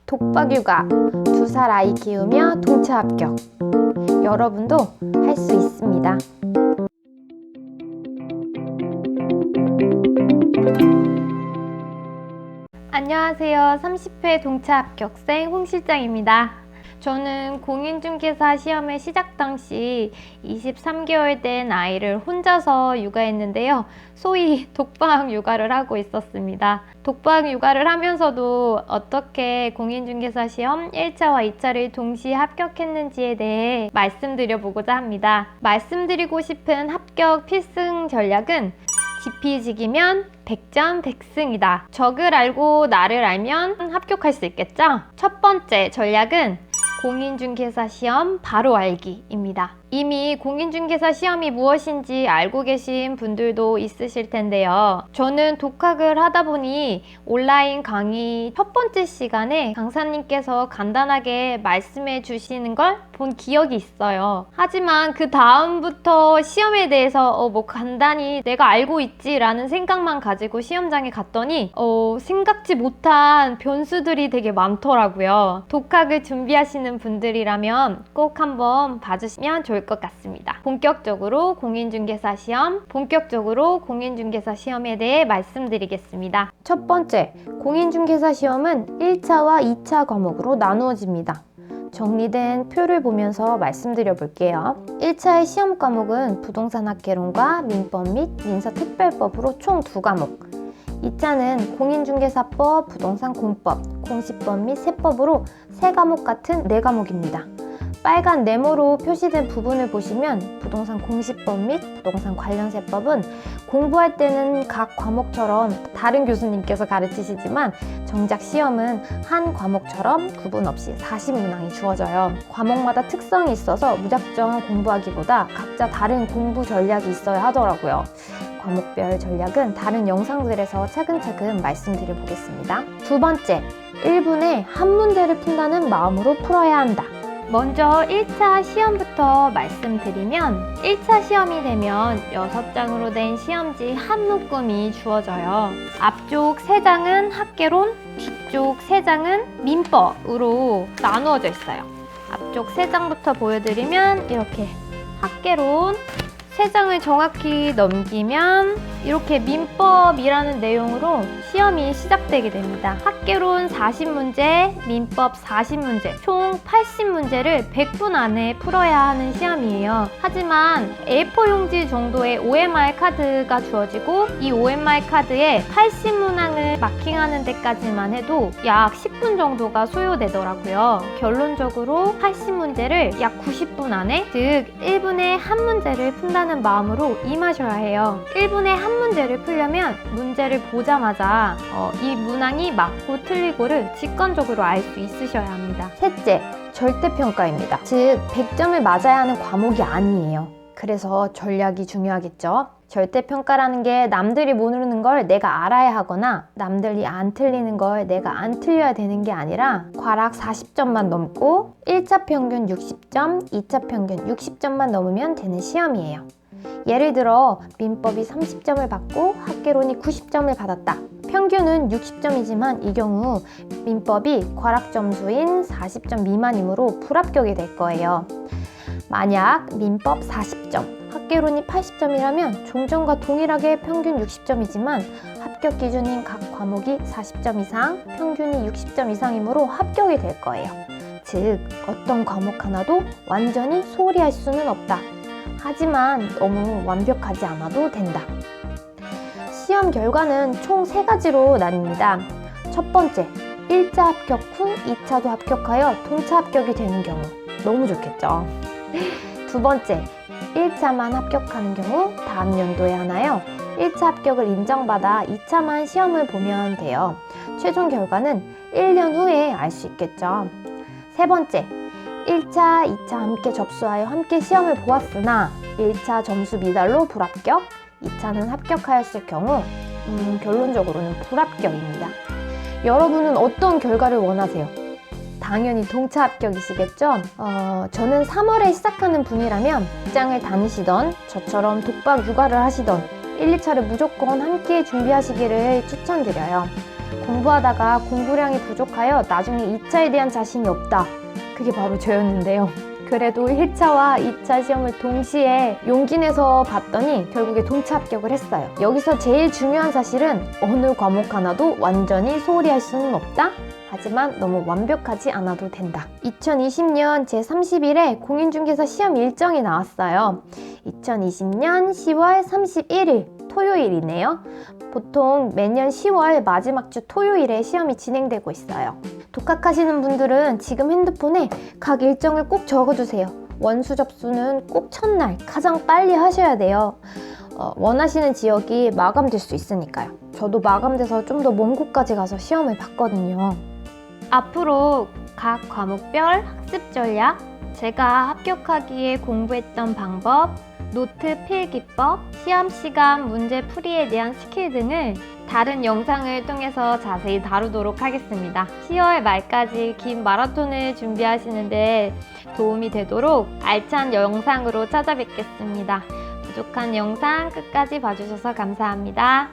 독박육아, 2살 아이 키우며 동차 합격. 여러분도 할 수 있습니다. 안녕하세요. 30회 동차 합격생 홍 실장입니다. 저는 공인중개사 시험의 시작 당시 23개월 된 아이를 혼자서 육아했는데요. 소위 독박 육아를 하고 있었습니다. 독박 육아를 하면서도 어떻게 공인중개사 시험 1차와 2차를 동시에 합격했는지에 대해 말씀드려보고자 합니다. 말씀드리고 싶은 합격 필승 전략은 지피지기면 100점 100승이다. 적을 알고 나를 알면 합격할 수 있겠죠? 첫 번째 전략은 공인중개사 시험 바로 알기입니다. 이미 공인중개사 시험이 무엇인지 알고 계신 분들도 있으실 텐데요. 저는 독학을 하다 보니 온라인 강의 첫 번째 시간에 강사님께서 간단하게 말씀해 주시는 걸 본 기억이 있어요. 하지만 그 다음부터 시험에 대해서 뭐 간단히 내가 알고 있지 라는 생각만 가지고 시험장에 갔더니 생각지 못한 변수들이 되게 많더라고요. 독학을 준비하시는 분들이라면 꼭 한번 봐주시면 좋을 것 같습니다. 본격적으로 공인중개사 시험에 대해 말씀드리겠습니다. 첫 번째, 공인중개사 시험은 1차와 2차 과목으로 나누어집니다. 정리된 표를 보면서 말씀드려 볼게요. 1차의 시험 과목은 부동산학개론과 민법 및 민사특별법으로 총 2과목, 2차는 공인중개사법, 부동산공법, 공시법 및 세법으로 3과목 같은 4과목입니다. 빨간 네모로 표시된 부분을 보시면 부동산 공시법 및 부동산 관련 세법은 공부할 때는 각 과목처럼 다른 교수님께서 가르치시지만 정작 시험은 한 과목처럼 구분 없이 40문항이 주어져요. 과목마다 특성이 있어서 무작정 공부하기보다 각자 다른 공부 전략이 있어야 하더라고요. 과목별 전략은 다른 영상들에서 차근차근 말씀드려 보겠습니다. 두 번째, 1분에 한 문제를 푼다는 마음으로 풀어야 한다. 먼저 1차 시험부터 말씀드리면 1차 시험이 되면 6장으로 된 시험지 한 묶음이 주어져요. 앞쪽 3장은 학개론, 뒤쪽 3장은 민법으로 나누어져 있어요. 앞쪽 3장부터 보여드리면 이렇게 학개론 3장을 정확히 넘기면 이렇게 민법이라는 내용으로 시험이 시작되게 됩니다. 학개론 40문제, 민법 40문제, 총 80문제를 100분 안에 풀어야 하는 시험이에요. 하지만 A4 용지 정도의 OMR 카드가 주어지고 이 OMR 카드에 80문항을 마킹하는 데까지만 해도 약 10분 정도가 소요되더라고요. 결론적으로 80문제를 약 90분 안에, 즉 1분에 한 문제를 푼다는 마음으로 임하셔야 해요. 1분에 한 문제를 풀려면 문제를 보자마자 이 문항이 맞고 틀리고를 직관적으로 알 수 있으셔야 합니다. 셋째, 절대평가입니다. 즉 100점을 맞아야 하는 과목이 아니에요. 그래서 전략이 중요하겠죠. 절대평가라는 게 남들이 모르는 걸 내가 알아야 하거나 남들이 안 틀리는 걸 내가 안 틀려야 되는 게 아니라 괄악 40점만 넘고 1차 평균 60점, 2차 평균 60점만 넘으면 되는 시험이에요. 예를 들어 민법이 30점을 받고 학개론이 90점을 받았다. 평균은 60점이지만 이 경우 민법이 괄악 점수인 40점 미만이므로 불합격이 될 거예요. 만약 민법 40점, 학개론이 80점이라면 종전과 동일하게 평균 60점이지만 합격 기준인 각 과목이 40점 이상, 평균이 60점 이상이므로 합격이 될 거예요. 즉, 어떤 과목 하나도 완전히 소홀히 할 수는 없다. 하지만 너무 완벽하지 않아도 된다. 시험 결과는 총 3가지로 나뉩니다. 첫 번째, 1차 합격 후 2차도 합격하여 동차 합격이 되는 경우. 너무 좋겠죠? 두 번째, 1차만 합격하는 경우 다음 연도에 하나요. 1차 합격을 인정받아 2차만 시험을 보면 돼요. 최종 결과는 1년 후에 알 수 있겠죠. 세 번째, 1차, 2차 함께 접수하여 함께 시험을 보았으나 1차 점수 미달로 불합격, 2차는 합격하였을 경우 결론적으로는 불합격입니다. 여러분은 어떤 결과를 원하세요? 당연히 동차 합격이시겠죠? 저는 3월에 시작하는 분이라면 직장을 다니시던 저처럼 독박 육아를 하시던 1, 2차를 무조건 함께 준비하시기를 추천드려요. 공부하다가 공부량이 부족하여 나중에 2차에 대한 자신이 없다. 그게 바로 저였는데요. 그래도 1차와 2차 시험을 동시에 용기 내서 봤더니 결국에 동차 합격을 했어요. 여기서 제일 중요한 사실은 어느 과목 하나도 완전히 소홀히 할 수는 없다. 하지만 너무 완벽하지 않아도 된다. 2020년 제30일에 공인중개사 시험 일정이 나왔어요. 2020년 10월 31일 토요일이네요. 보통 매년 10월 마지막 주 토요일에 시험이 진행되고 있어요. 독학하시는 분들은 지금 핸드폰에 각 일정을 꼭 적어두세요. 원수 접수는 꼭 첫날 가장 빨리 하셔야 돼요. 원하시는 지역이 마감될 수 있으니까요. 저도 마감돼서 좀 더 먼 곳까지 가서 시험을 봤거든요. 앞으로 각 과목별 학습 전략, 제가 합격하기에 공부했던 방법, 노트 필기법, 시험 시간 문제 풀이에 대한 스킬 등을 다른 영상을 통해서 자세히 다루도록 하겠습니다. 10월 말까지 긴 마라톤을 준비하시는데 도움이 되도록 알찬 영상으로 찾아뵙겠습니다. 부족한 영상 끝까지 봐주셔서 감사합니다.